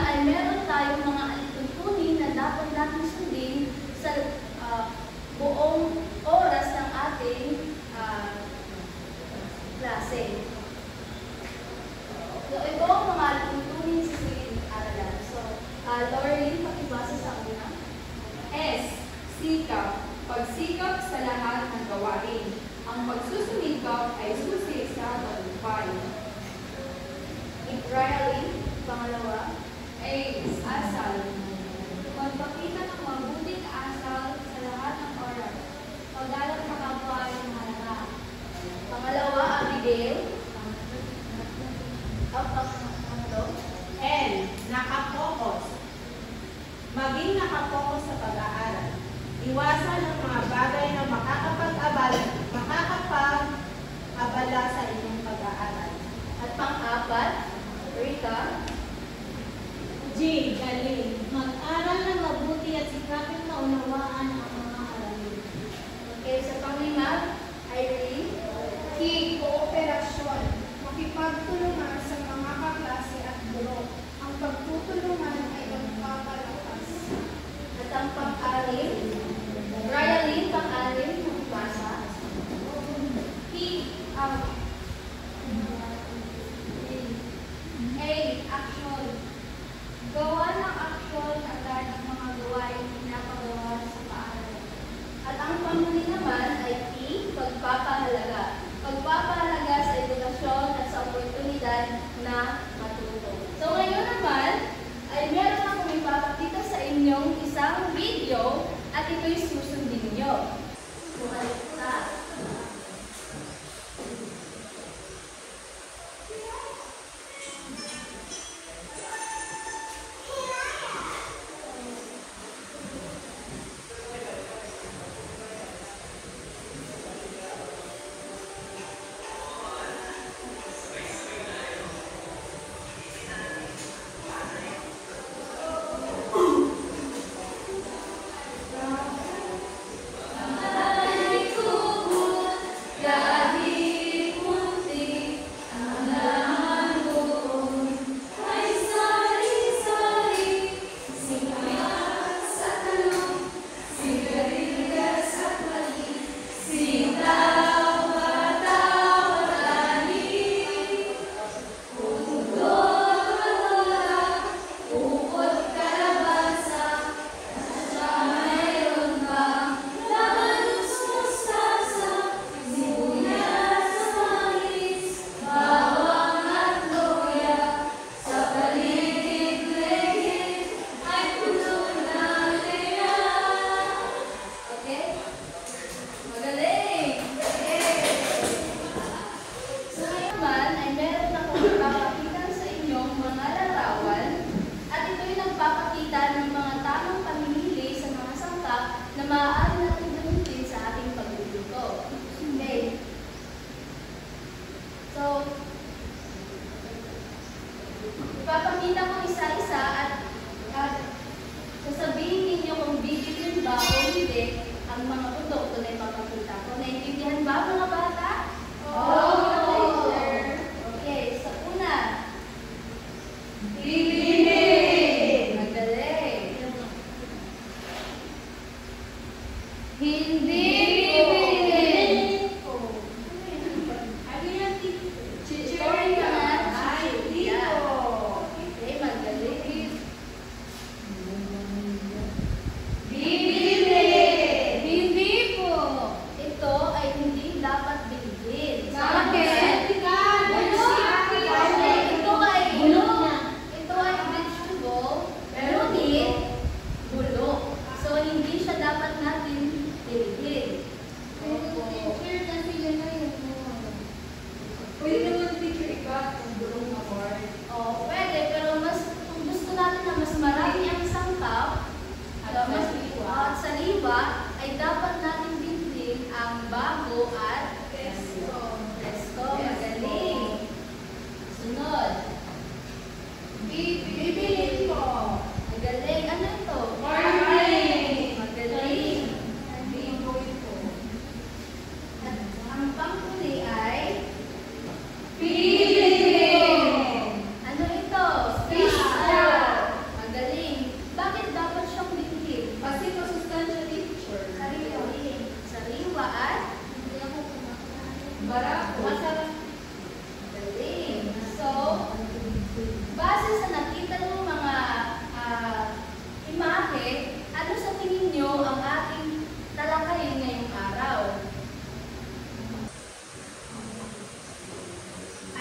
ay meron tayong mga alituntunin na dapat natin sundin sa buong oras ng ating klase. So, ito ang mga alituntunin sa silid-aralan. So, Laureline, pakibasa sa una. S. Sikap. Pagsikap sa lahat ng gawain. Ang pagsusumikap ay susi sa tagumpay. Riley, pangalawa. A. Asal. Magpakita ng mabuting asal sa lahat ng oras. Paggalang sa kapwa ay mahalaga. Pangalawa, Abigail. Pangatlo. N. Nakapokus. Maging nakapokus sa pag-aaral. Iwasan ang mga bagay na makakapag-abala sa inyong pag-aaral. At pang-apat, Rita. G. Galing. Mag-aral ng mabuti at sikapin maunawaan ang mga aralin. Okay, sa pang-lima, Irene. K. Kooperasyon. Makipagtulungan sa mga kaklase at guro. Ang pagtutulungan ay magpapalakas. At ang pang-alim, Ryan, pang-alim, magbasa. P. A. Action. Gawa ng aksyon agad ang mga gawain pinapagawa sa paaral. At ang pang-huli naman ay P, pagpapahalaga. Pagpapahalaga sa edukasyon at sa oportunidad na matuto. So ngayon naman, ay meron akong ipapakita sa inyong isang video at ito'y susundin nyo. Bumalita. Ipapakita ko isa-isa at sasabihin ninyo kung bibilin ba o hindi ang mga putok ko na ipapakita ko. Naintindihan ba mga bata? Oo! Okay, sa una. Bibilin! Magaling! Hindi bibilin! Chichorin ka na. Okay, magaling. Bibili! Hindi po. Ito ay hindi dapat Barako. Masarap. Galing. So, base sa nakita ng mga imahe, ano sa tingin nyo ang ating talakayin ngayong araw?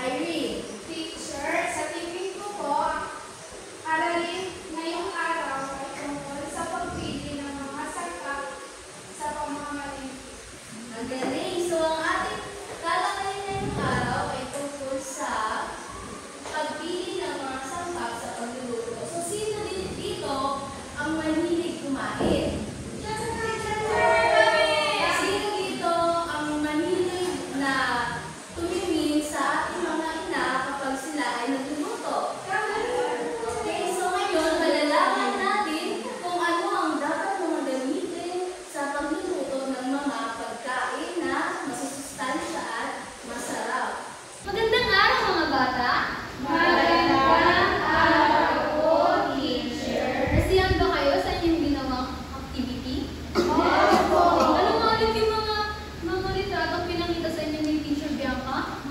Irene. Teacher, sa tingin ko po, aralin ngayong araw ay tungkol sa pagpili ng mga sangkap sa pamamaligid. Ang galing. So, ang ating talakayin ngayong araw ay tungkol sa pagpili ng mga sangkap sa pagluluto. So, sino din dito ang mahilig kumain? Sino dito ang mahilig na tumingin sa ating mga ina kapag sila ay nagluluto? Okay, so ngayon, malalaman natin kung ano ang dapat mga gamitin sa pagluluto ng mga pagkain na masusustansya at masarap. Magandang araw mga bata! Magandang araw po, teacher! Nasiyahan ba kayo sa inyong ginawang activity? Opo! Ano nga ulit yung mga litratong pinakita sa inyo ni Teacher Bianca?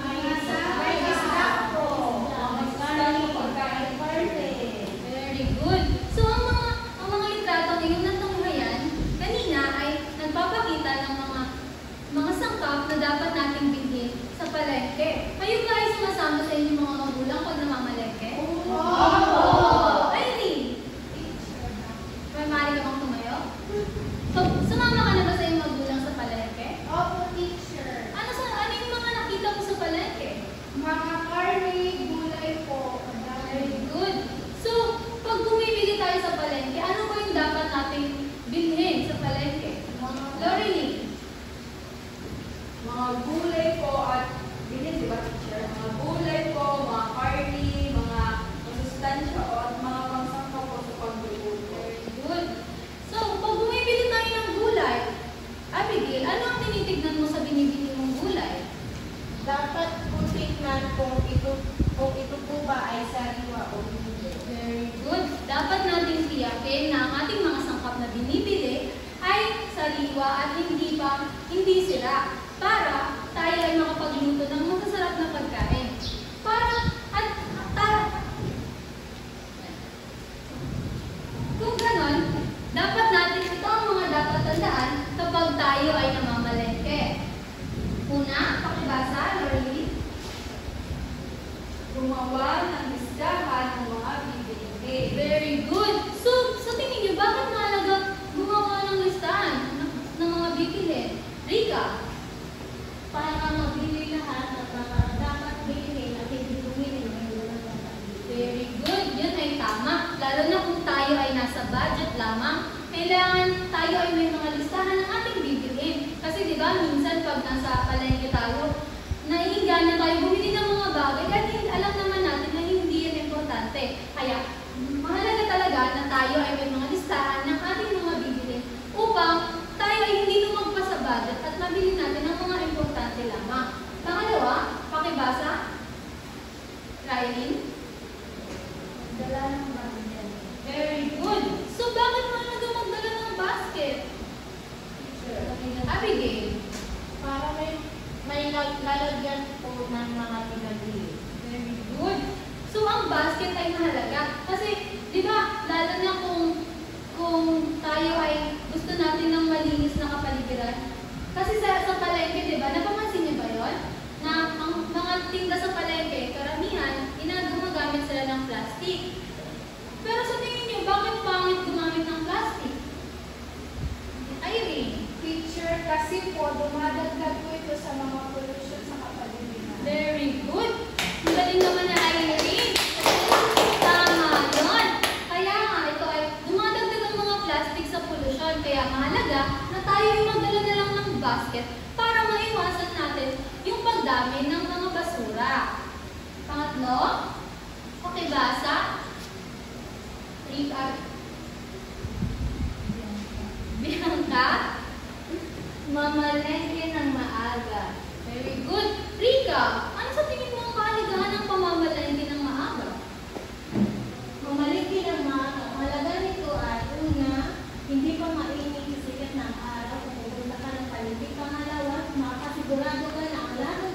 Very good. So, ang mga litratong inyong natunghayan, kanina ay nagpapakita ng mga sangkap na dapat nating bilhin sa palengke. Kayo ba ay sumasama sa inyong mga magulang pag namamalengke? Opo! Irene! May maaari ka bang tumayo? So, sumama ka na ba sa iyong magulang sa palengke? Opo, teacher. Ano yung mga nakita mo sa palengke? Mga karne, gulay po. Very good. So, pag bumibili tayo sa palengke, ano ba yung dapat nating bilhin sa palengke? Loreline? Mga gulay po at bilhin, di ba, teacher? Mga gulay po, mga karni, mga masustansya o at mga pangsangkap po sa pagluluto. Very good. So, pag bumibili tayo ng gulay, Abigail, ano ang tinitignan mo sa binibili mong gulay? Dapat po tingnan kung ito po ba ay sariwa o hindi. Very good. Dapat natin tiyakin na ang ating mga sangkap na binibili ay sariwa at hindi sira para tayo ay makapagluto ng masasarap na pagkain. Kung ganon, dapat natin ito ang mga dapat tandaan kapag tayo ay namamalengke. Una, pakibasa, Loreline. Gumawa ng listahan ng mga bibilhin. Very good. So, sa tingin niyo, bakit mahalaga gumawa ng listahan ng mga bibilhin? Rika? Para mabili lahat at mga dapat bilhin at hindi bumili ng walang dapat bilhin. Very good. Yun ay tama. Lalo na kung tayo ay nasa budget lamang, kailangan tayo ay may mga listahan ng ating bibilhin. Kasi di ba minsan pag nasa palengke tayo, naiinganyo tayo bumili ng mga bagay at alam naman natin na hindi yan importante. Kaya, mahalaga talaga na tayo ay may mga listahan ng ating mga bibilhin upang tayo ay hindi lumagpas sa budget at mabili natin ang mga importante lamang. Pangalawa, pakibasa. Rylene? Dala ng basket. Very good. So, bakit mahalaga magdala ng basket? Abigail? Para may lalagyan po ng mga pinabili. Very good. So, ang basket ay mahalaga. Kasi, di ba, lalo na kung tayo ay gusto natin ng malinis na kapaligiran. Kasi sa palengke, di ba, napapansin niyo ba yun? Na ang mga tinda sa palengke, karamihan, gumagamit sila ng plastic. Pero sa tingin niyo, bakit pangit gumamit ng plastic? Irene? Teacher, kasi po dumadagdag po ito sa mga pollution sa kapaligiran. Very good. Ang galing naman na Irene. Tama yun. Kaya nga, ito ay dumadagdag ang mga plastic sa pollution. Kaya mahalaga na tayo yung magdala na lang ng basket para maiwasan natin yung pagdami ng mga basura. Pangatlo, pakibasa. Bianca, mamalengke ng maaga. Very good. Rika, ano sa tingin mo ang kahalagahan ng pamamalengke ng maaga? Mamalengke ng maaga. Mahalaga nito ay una, hindi pa mainit sa sikat ng araw kung pupunta ka ng palengke. Pangalawa, makasigurado ka na ang lahat ng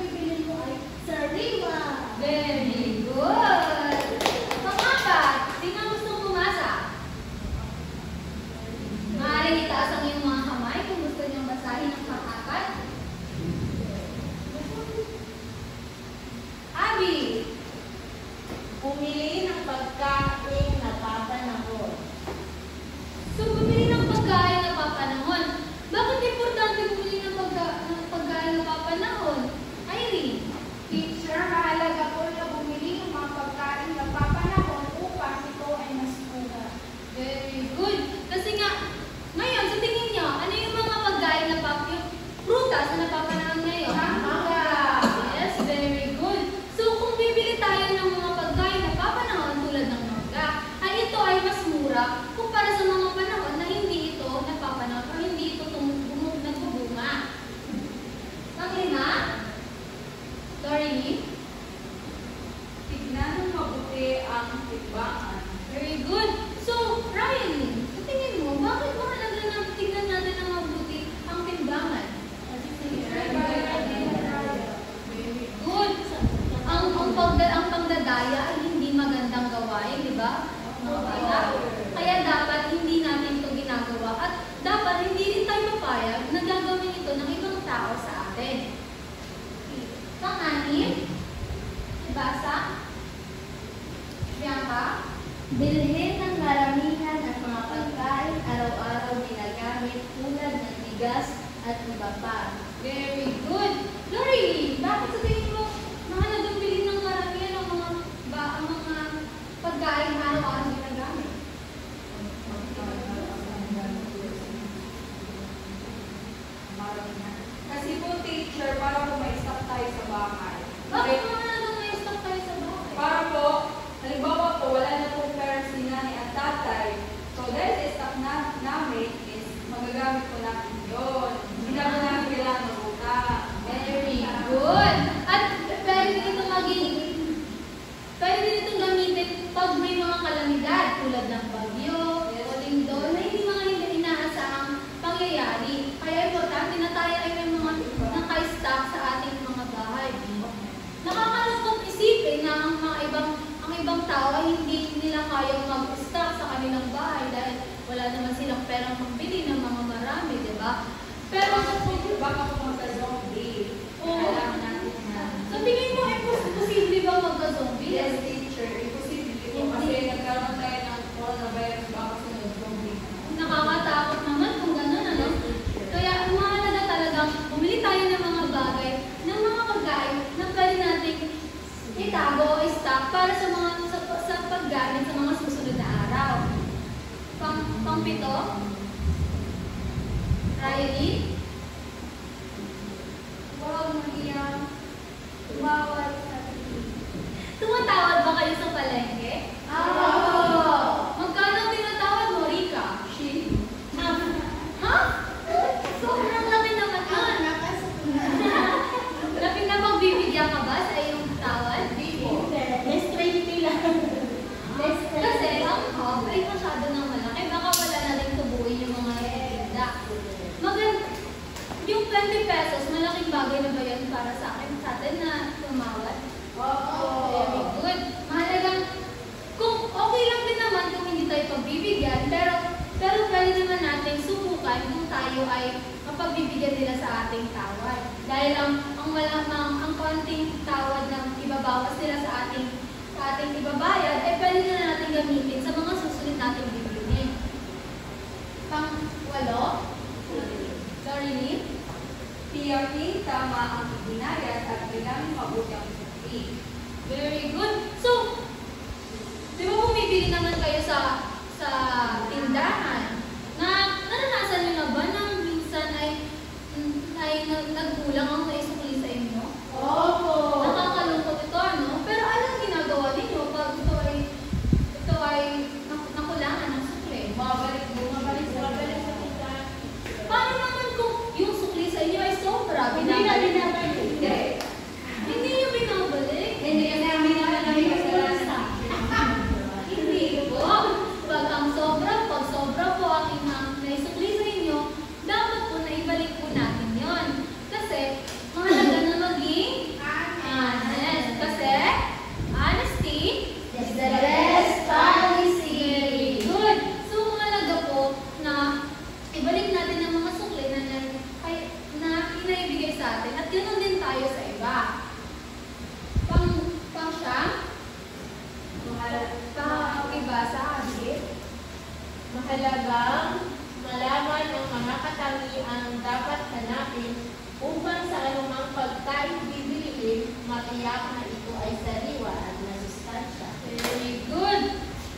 Kaya dapat hindi natin ito ginagawa at dapat hindi rin tayo papayag na gagawin ito ng ibang tao sa atin. Pang-anim, ibasa, Bianca, Bilhin ng maramihan at mga pagkain araw-araw ginagamit tulad ng bigas at iba pa. very good. Lori, bakit sa tingin mo mahalagang bilhin ng maramihan ang mga pagkain araw-araw ginagamit? Kasi po teacher, para po may stock tayo sa bahay. Bakit mahalagang may stock tayo sa bahay? Para po, halimbawa po, wala na po parents ni nanay at tatay. So dahil sa stock namin is magagamit po natin yun. Hindi na po namin kailangan mag-utang. Very good. At pwede din ito pwede din itong gamitin pag may mga kalamidad tulad ng bagyo, o lindol, na hindi mga hindi inaasahang pangyayari. Kaya importante na tayo ay may mga naka-stock sa ating mga bahay. Nakakalungkot isipin na ang ibang tao ay hindi nila kayang mag-stock sa kanilang bahay dahil wala naman silang perang pambili ng mga marami, di ba? Pero Baka po magka-zombie. Oo. Kailangan natin na. sa tingin mo, posible ba magka-zombie? Yes, teacher. Imposible po. Kasi nagkaroon tayo ng coronavirus baka sunod zombie. Nakakatakot naman kung gano'n, ano? Kaya ang mahalaga talagang bumili tayo ng mga bagay, ng mga pagkain na pwede nating itago o stock para sa paggamit sa mga susunod na araw. Pang-pito, Riley, Huwag magiyang tumawad sa tingin. tumatawad ba kayo sa palengke? Magkano tinatawad mo, Rika? Ha? Sobrang laki naman yun. Laki na magbibigyan ka ba sa iyong tawad? Less 20 lang. Less 20. Kasi ang hub ay masyado nang malaki. Baka wala na rin tubuin yung mga tinda. Yung 20 pesos, malaking bagay na ba yan para sa atin na tumawad? Very good. Mahalagang, kung okay lang din naman kung hindi tayo pagbibigyan, pero pwede naman natin subukan kung tayo ay mapagbibigyan nila sa ating tawad. Dahil ang konting tawad na ibabawas nila sa ating ibabayad, pwede na natin gamitin sa mga susunod nating bibilhin. Pang-walo, Lorraine, Tiyakin tama ang ibinayad at kailangan mabuti ang sukli. very good. So, di ba bumibili naman kayo sa tindahan? Naranasan niyo na ba na minsan ay nagkulang ang naisukli sa inyo? Opo. Nakakalungkot ito, ano? Pero anong ginagawa ninyo pag ito ay nakulangan ng sukli? Mabalik sa tindahan. Paano naman kung yung sukli sa inyo ay sobra? Hindi na binabalik. Hindi nyo binabalik? Hindi kasi namin naman namin kasalanan. Hindi po. Pag sobra po ang naisukli sa inyo, dapat po na ibalik po natin yon. Kasi, mahalaga na maging honest. Kasi, honesty Is the best policy. very good. So, mahalaga po na ibalik natin ang mga sukli na inaibigay sa atin at ganoon din tayo sa iba. Pang siyam, pang-ibasa, Abby. Mahalagang malaman ang mga katangiang dapat hanapin upang sa anumang pagkain bibiliin, matiyak na ito ay sariwa at masustansya. Very good.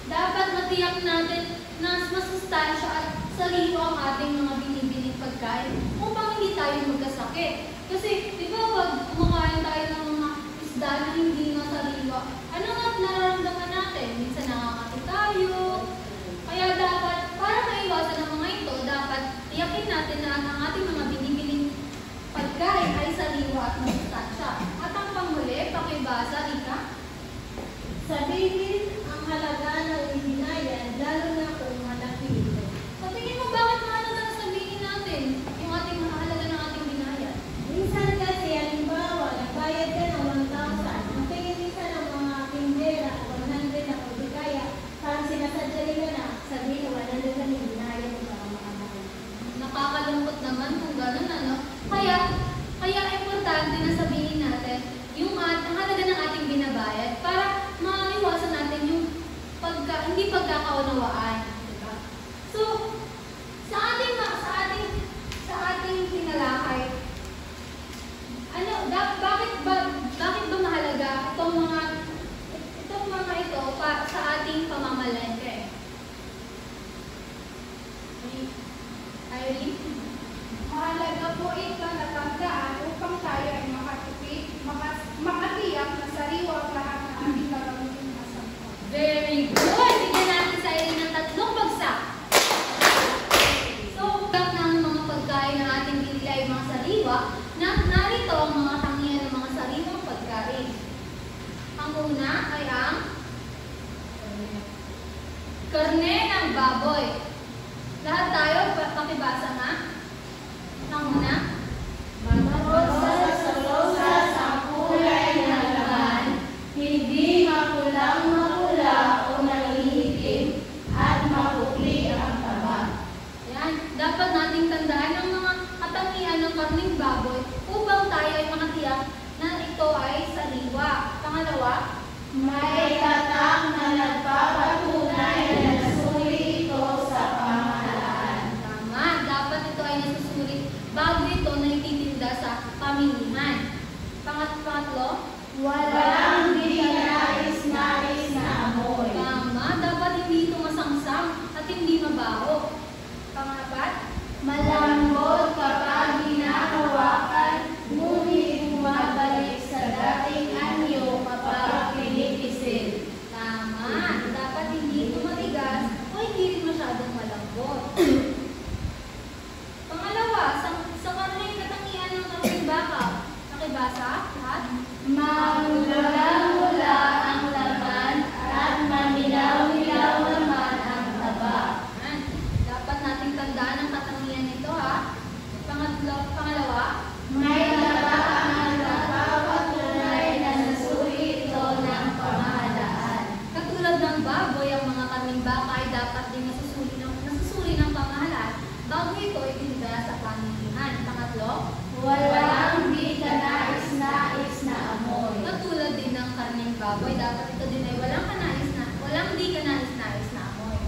Dapat matiyak natin na masustansya at sariwa ang ating mga binibiling pagkain upang hindi tayo magkasakit. Kasi, di ba, pag kumakain tayo ng mga isda na hindi masariwa, ano nga nararamdaman natin? Minsan nakakati tayo. Kaya dapat, para maiwasan ang mga ito, dapat tiyakin natin na ang ating mga binibiling pagkain ay sariwa at masustansya. At ang panghuli, pakibasa, Rika. Sabihin ang halaga ng ibinayad, lalo na kung malaki ito. Sa tingin mo, bakit mahalaga na sabihin natin yung ating mahalaga ng ating binayad? Minsan kasi, halimbawa, nagbayad ka ng 1,000. Ang tingin minsan ng mga tindera, 100 na o di kaya, parang sinasadya nila na, sabihin Pangatlo, Walang di kanais-nais na amoy. tama, dapat hindi ito masangsang at hindi mabaho. Pangapat, Malambot kapag hinahawakan, ngunit bumabalik sa dating anyo kapag pinipisil. tama, dapat hindi ito matigas o hindi rin masyadong malambot. Pangalawa, sa karneng katangian ng karneng baka. Nakibasa? Lahat? Mangula-ngula ang laman at mamilaw-milaw naman ang taba. Yan. Dapat nating tandaan ang katangian nito ha. Pangalawa, May taba ang nagpapatunay na nasuri ito ng pamahalaan. katulad ng baboy, ang mga karneng baka ay dapat din nasusuri ng pamahalaan bago ito ibinigay sa pamilihan. Pangatlo, Walang di kanais-nais na amoy. katulad din ng karneng baboy, dapat ito din ay walang di kanais-nais na amoy.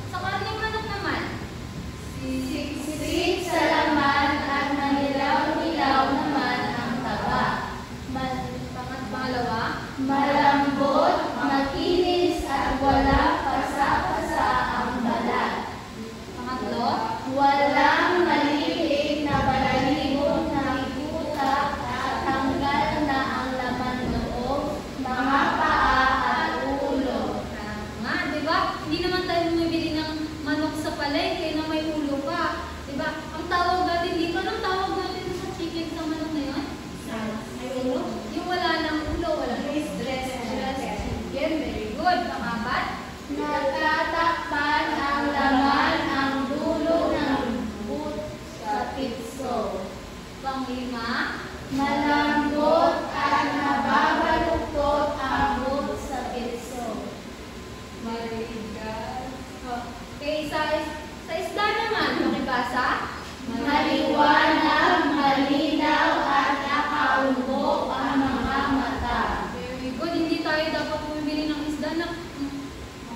Sa karneng manok naman, Siksik sa laman at manilaw-milaw naman ang taba. pangalawa, Malambot, makinis at wala pasa-pasa ang balat. pangatlo, Walang maliliit na balahibong nakikutak at tanggal na ang laman loob, mga paa at ulo. tama, di ba? Hindi naman tayo bumibili ng manok sa palengke na may ulo pa. Di ba? Ang tawag natin dito, anong tawag natin sa chicken sa manok na yun? May ulo? Yung wala ng ulo, wala ng stress chicken. Very good. Pangapat, Nagtatakpan ang laman ang dulo ng but sa pitso. panglima, Malambot at nababaluktot ang but sa pitso. okay, sa isda naman, makibasa? Maliwanag, malinaw at nakaumbok ang mga mata. Very good. Hindi tayo dapat bumibili ng isda na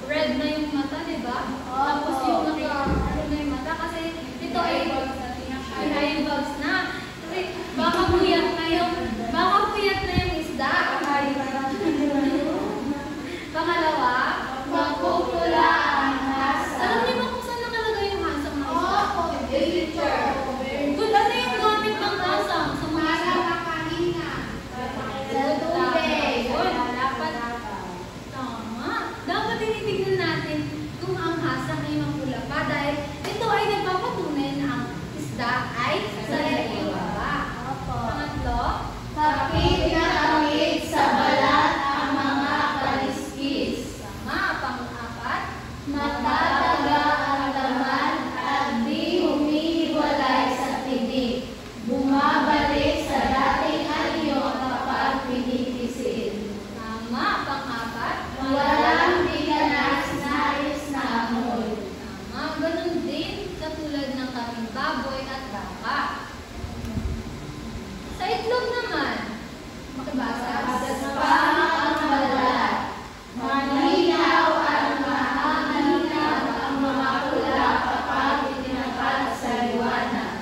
red na yung mata, di ba? Tapos yung ano na yung mata kasi ito ay bugs na. Kasi baka puyat na yung isda. Pangalawa, Magpupula ang hasa. alam niyo ba kung saan nakalagay yung hasang ng isda? Teacher. Good, ano yung gamit ng hasang sa mga isda? makahinga. Sa tubig. Good. Tama. Dapat tinitignan natin kung ang hasang ay mapula pa dahil ito ay nagpapatunay na ang isda ay sariwa pa. Pangatlo, Kapit na kapit sa balat ang mga kaliskis. tama. Pang-apat, Matataga ang laman at di humihiwalay sa tinik. Bumabalik sa dating anyo kapag pinipisil. tama. Pang-apat, Walang di kanais-nais na amoy. tama. Ganun din katulad ng kaming baboy at baka. Sa itlog naman, makibasa? Gaspang ang balat. Malinaw at mahanginaw ang mga pula kapag itinapat sa liwanag.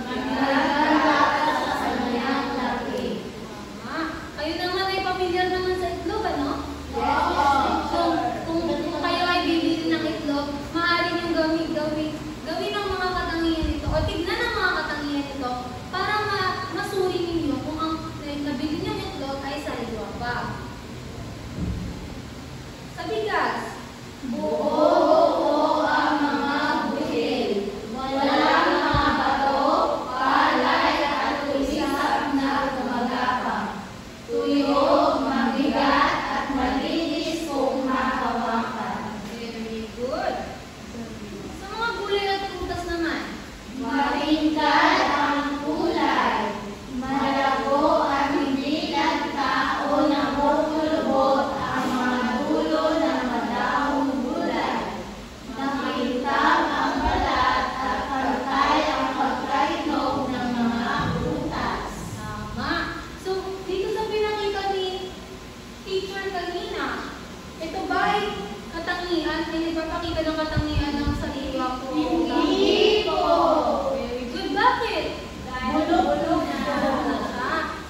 Nagaganda sa kanyang laki. Tama. Kayo naman ay pamilyar naman sa itlog, ano? Kung kayo ay bibili ng itlog, maaari niyong gawin ang mga katangian nito o tignan ang mga katangian nito para masuri ninyo kung ang nabili niyong itlog ay sariwa pa. Sa bigas, Buo-buo ang mga butil. Walang mga bato, palay at tulisap na gumagapang. Tuyo, mabigat at malinis kung hahawakan. very good. Sa mga gulay at prutas naman, Matingkad ang kulay. Malago at hindi nagtao na bubulbot ang mga dulo ng madahong gulay. Makintab ang balat at pantay ang pagkainog ng mga prutas. tama. So, dito sa pinakita ni teacher kanina, ito ba ay katangian? Ay nagpapakita ng katangian ng sariwa ko? Hindi po. Very good. Bakit? Bulok-bulok na.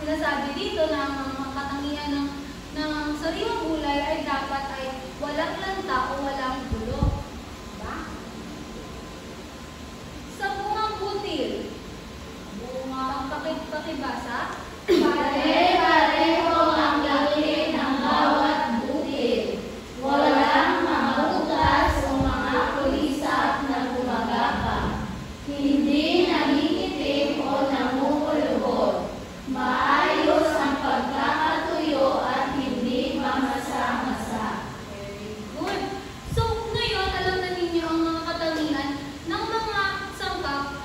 Siya. sinasabi dito na ang mga katangian ng sariwang gulay ay dapat ay walang lanta o walang bulok. Diba? Sa bungang butil, bungang pakibasa, Pare-pareho ang laki ng bawat butil. Walang mga butas o mga kulisap na gumagapang. Hindi nangingitim o namumulubog. Maayos ang pagkakatuyo at hindi mamasa-masa. very good. So, ngayon, alam na ninyo ang mga katangian ng mga sangkap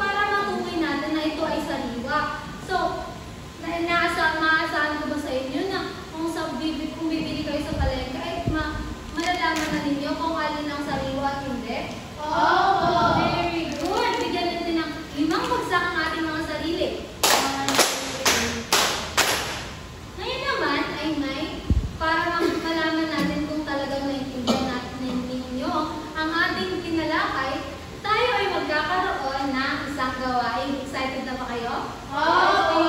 para matukoy natin na ito ay sariwa. So, maasahan ko ba sa inyo na kung bibili kayo sa palengke ay malalaman na ninyo kung alin ang sariwa at hindi? Opo! Very good! Bigyan natin ng 5 bagsak ang ating mga sarili. Ngayon naman ay para malaman natin kung talagang naintindihan natin ninyo ang ating tinalakay, tayo ay magkakaroon ng isang gawain. Excited na ba kayo? Opo!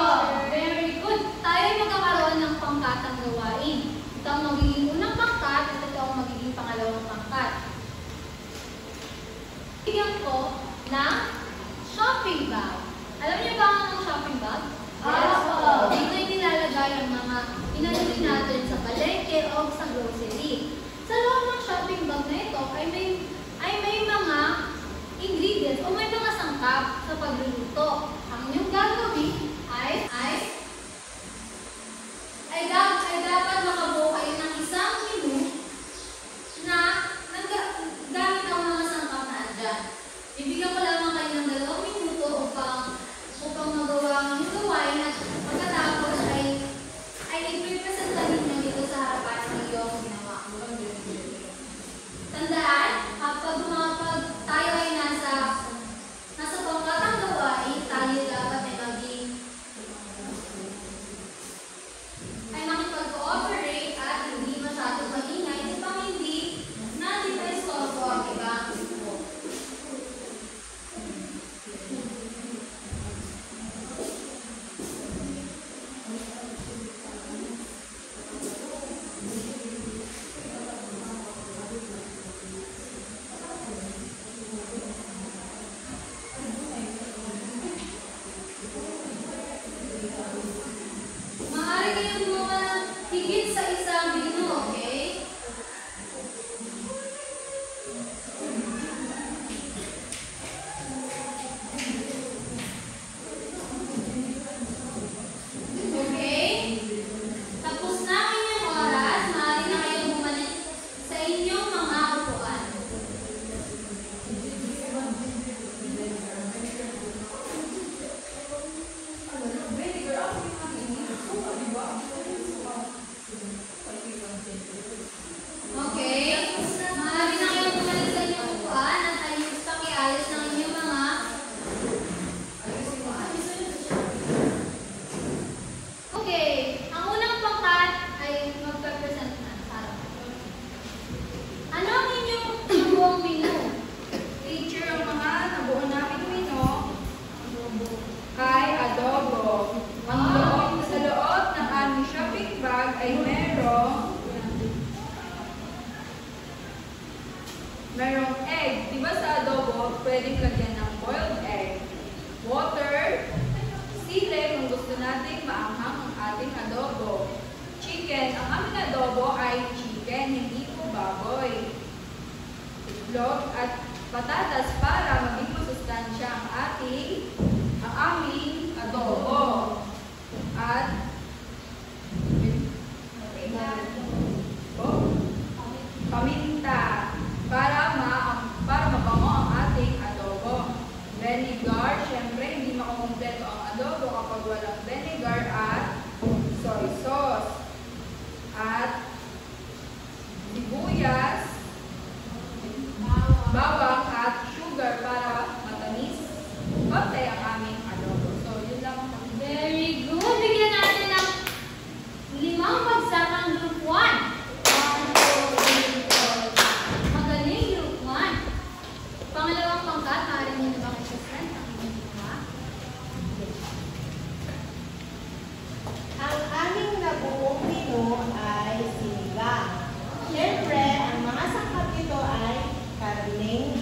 Very good! Tayo ay magkakaroon ng pangkatang gawain. Ito ang magiging unang pangkat at ito ang magiging pangalawang pangkat. Bigyan ko ng shopping bag. Alam niyo ba ang shopping bag? Opo. Dito ay nilalagay ang mga inalagay natin sa palengke o sa grocery. Sa loob ng shopping bag na ito ay may mga ingredients o may mga sangkap sa pagluluto. Ang inyong gagawin ay dapat makabuo kayo ng isang menu na gamit ang mga sangkap na andyan. Bibigyan ko lamang kayo ng 2 minuto upang magawa ang inyong gawain at pagkatapos ay i-presenta ninyo dito sa harapan ng iyong ginawa. Tandaan, kapag tayo ay nasa pangkatang gawain, tayo dapat ay makipag-cooperate at hindi masyadong maingay upang hindi natin pa-istorbo ang ibang grupo. Maaari kayong gumawa ng higit sa isang menu, okay? Okay? Tapos na ang inyong oras, maaari na kayong bumalik sa inyong mga upuan. Okay? Maaari na kayong bumalik sa inyong upuan at pakiayos ng inyong mga Okay, ang unang pangkat ay magpe-present na. Ano ang inyong buong menu? Teacher, ang mga nabuo namin menu ay adobo. Sa loob ng aming shopping bag ay merong egg. Diba sa adobo, pwedeng lagyan ng boiled egg, water, sili kung gusto nating maanghang ang ating adobo. Chicken, ang aming adobo ay chicken, hindi po baboy. Itlog at patatas para maging masustansya ang aming adobo. At paminta para mabango ang ating adobo. Vinegar, syempre hindi makukumpleto ang adobo kapag walang vinegar at soy sauce. At sibuyas, bawang at sugar para matamis. Konti ang aming adobo. So, yun lang ang Very good! Bigyan natin ng 5 bagsak ang group 1. 1, 2, 3, 4. Magaling, group 1. Pangalawang pangkat, maaari nyo na ba kayo sa friend? Ang inyong ginawa?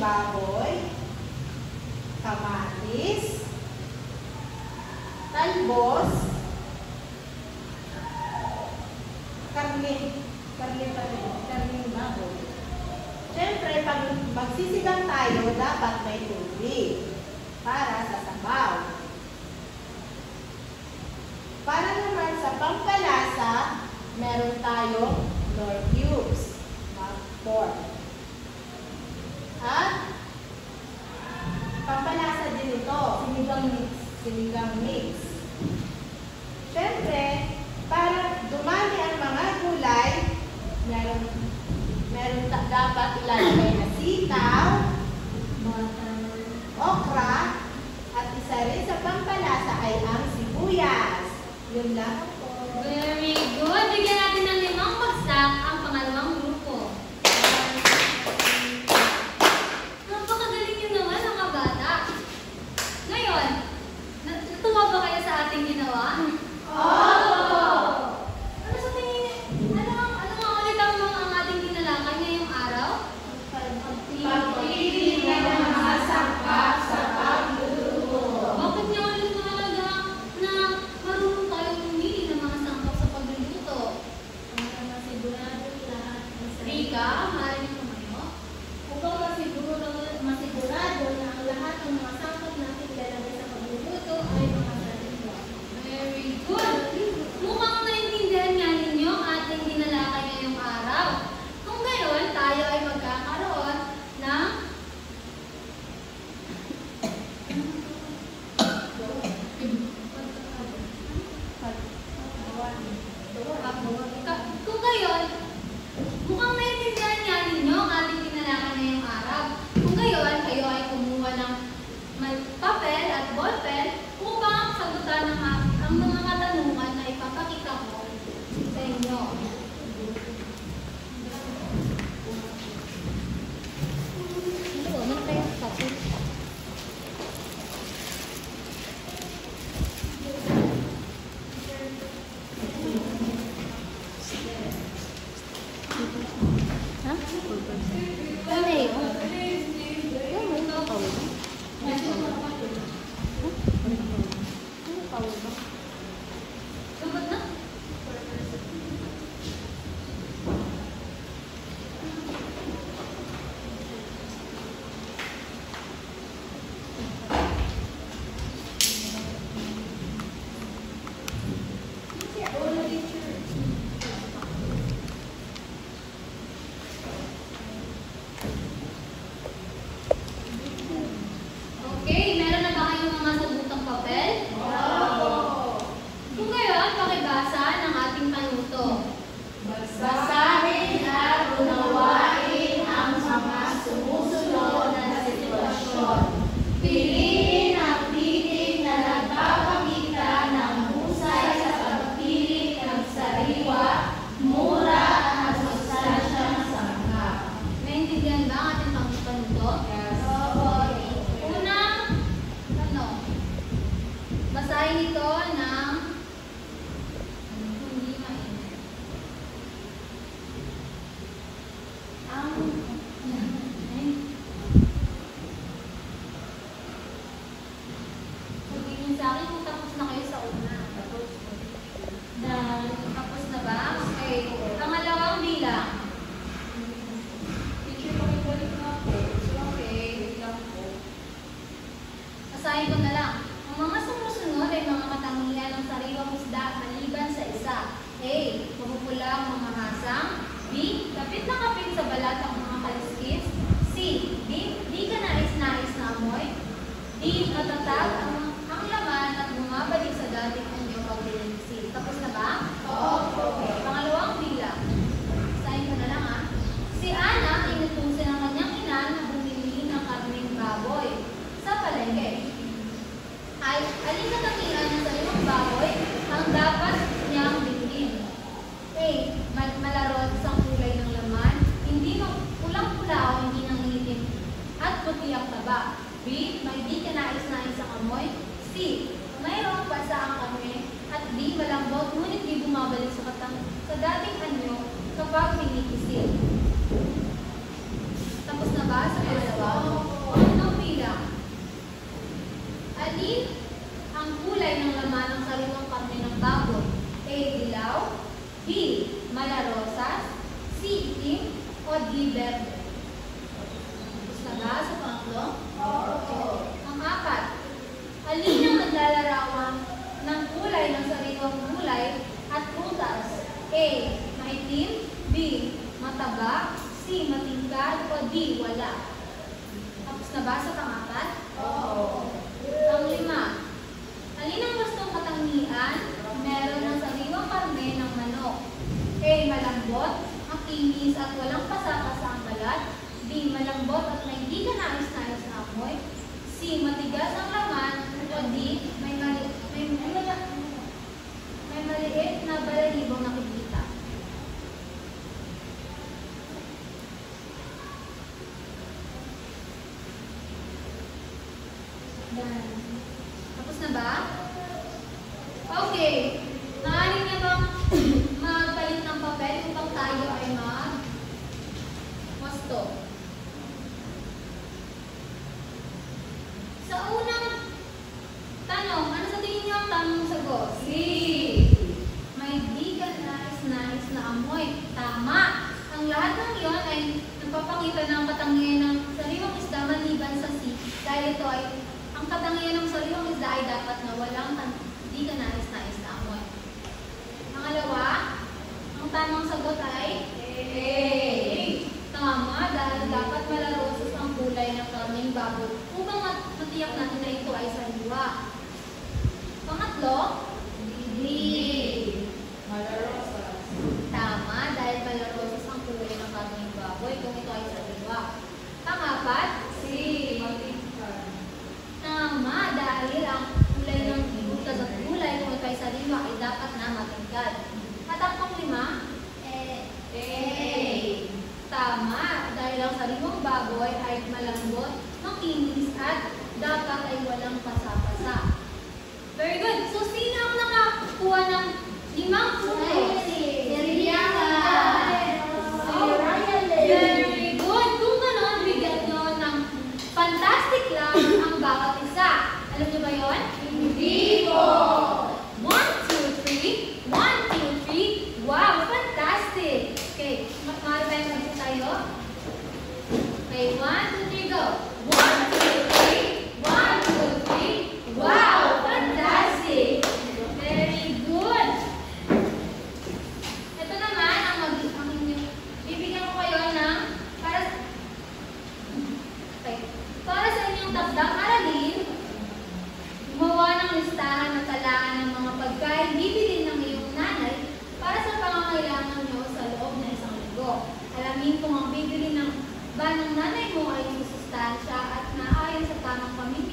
baboy, kamatis, talbos, karning baboy. Siyempre, pag magsisigang tayo, dapat may tubig para sa sabaw. Para naman sa pampalasa, meron tayong nor cubes, 4. At pampalasa din ito, sinigang mix. Siyempre, para dumami ang mga gulay, meron dapat ilalagay na sitaw, okra, at isa rin sa pampalasa ay ang sibuyas. Yun lang po. Very good. Bigyan natin ng 5 bagsak ang pangalawang grupo. Napakagaling nyo naman mga bata. Ngayon, natuwa ba kayo sa ating ginawa? Ano sa tingin? Ano nga ulit ang ating tinalakay ngayong araw? Pagpili ng mga sangkap sa pagluluto. Bakit niya ulit mahalaga na marunong tayong pumili ng mga sangkap sa pagluluto? Rika, maaaring tumayo? Upang masigurado na ang lahat ng mga sangkap natin ilalagay sa pagluluto ay mga sariwa. Very good! Mukhang naintindihan nga ninyo ang ating dinalakay ngayong araw. Kung gayon, tayo ay magkakaroon ng kung gayon, mukhang naintindihan nga ninyo ang ating dinalakay ngayong araw. Kung gayon, kayo ay kumuha ng papel at ballpen upang sagutan ang mga katanungan na ipapakita ko sa inyo. Sagot na? Okay, meron na ba kayong mga sagutang papel? Kung gayon, pakibasa ng ating panuto. Basahin at unawain ang mga sumusunod na sitwasyon. Piliin ang titik na nagpapakita ng husay sa pagpili ng sariwa, mura at sustansya ng sangkap. Naintindihan ba ang ating panuto? Unang tanong. Basahin ito ng hindi mainit. Sabihin sa akin kung tapos na kayo sa una. Tapos na ba? Okay. Pangalawang bilang. Teacher, pakibalik na po. Okay, wait lang po. Basahin ko na lang. Ang mga sumusunod ay mga katangian ng sariwang isda maliban sa isa. A. Mapupula ang mga hasang. B. Kapit na kapit sa balat ang mga kaliskis. C. Di ka nais-nais na amoy. D. Matatag ang laman at bumabalik sa dating anyo pag binalisin. Tapos na ba? Okay. Pangalawang bilang. Basahin ko na lang ha. Si Ana inutusan ng kanyang ina na bumili ng karneng baboy sa palengke. Alin na katangian ng sariwang baboy ang dapat niyang bilhin? A. Malarot sa kulay ng laman, hindi pulang-pula o hindi nangitim, at puti ang taba. B. May di kanais-nais ang amoy. C. Mayroong pasa ang amoy. At D. Malambot ngunit di bumabalik sa dating anyo kapag pinikisin. Tapos na ba sa pangalawa? Ang bilang. Alin ang kulay ng laman ng sariwang karne ng baboy? A. Dilaw, B. Malarosas, C. Itim, o D. Verde? Tapos na ba sa pangatlo? Ang apat. Alin ang naglalarawan ng kulay ng sariwang gulay at prutas? A. Maitim, B. Mataba, C. Matingkad, o D. Wala? Tapos na ba sa pangapat? Ang lima. Alin ang gustong katangian meron ng sariwang karne ng manok? A. Malambot, makinis at walang pasapasa ang balat. B. Malambot at may hindi ka nais-nais na amoy. C. Matigas ang laman. O D. May maliit na balalibong nakikita. Tapos na ba? Okay. Maaari niya bang magpalit ng papel upang tayo ay mag-wasto? Sa unang tanong, ano sa tingin niyo ang tamang sagot? C. May di ka nais-nais na amoy. Tama! Ang lahat ng iyon ay nagpapakita ng katangian ng sariwang isda maliban sa C. Dahil ito ay ang katangian ng sariwang isda ay dapat na walang di ka nais-nais na amoy. Pangalawa, ang tamang sagot ay A. Tama, dahil dapat malarosas ang kulay ng karneng baboy upang matiyak natin na ito ay sariwa. Pangatlo, D. Malarosas. Tama, dahil malarosas ang kulay ng karneng baboy kung ito ay sariwa. Pangapat, C. Matingkad. tama, dahil ang kulay ng butas at gulay kung ito ay sariwa ay dapat na matingkad. At ang panglima, tama, dahil ang sariwang baboy ay malambot, makinis at dapat ay walang pasa-pasa. Very good. So, sino ang nakakuha ng 5 puntos? Very good. Kung gano'n, bigyan nyo ng fantastic lang ang bawat isa. Alam nyo ba yun? Hindi po. 1, 2, 3. 1, 2, 3. Wow, fantastic. Okay, maaari tayo mag-isa tayo? Okay, 1, 2, 3, go. 1, 2, 3. 1, 2, 3. Wow, fantastic. Very good. Ito naman ang bibigyan ko kayo ng para sa inyong takdang aralin, gumawa ng listahan ng talaan ng mga pagkain bibilin ng iyong nanay para sa pangangailangan nyo sa loob na isang linggo. Alamin kung ang bibili ng ba ng nanay mo ay susustansya at naayon sa tamang pamilya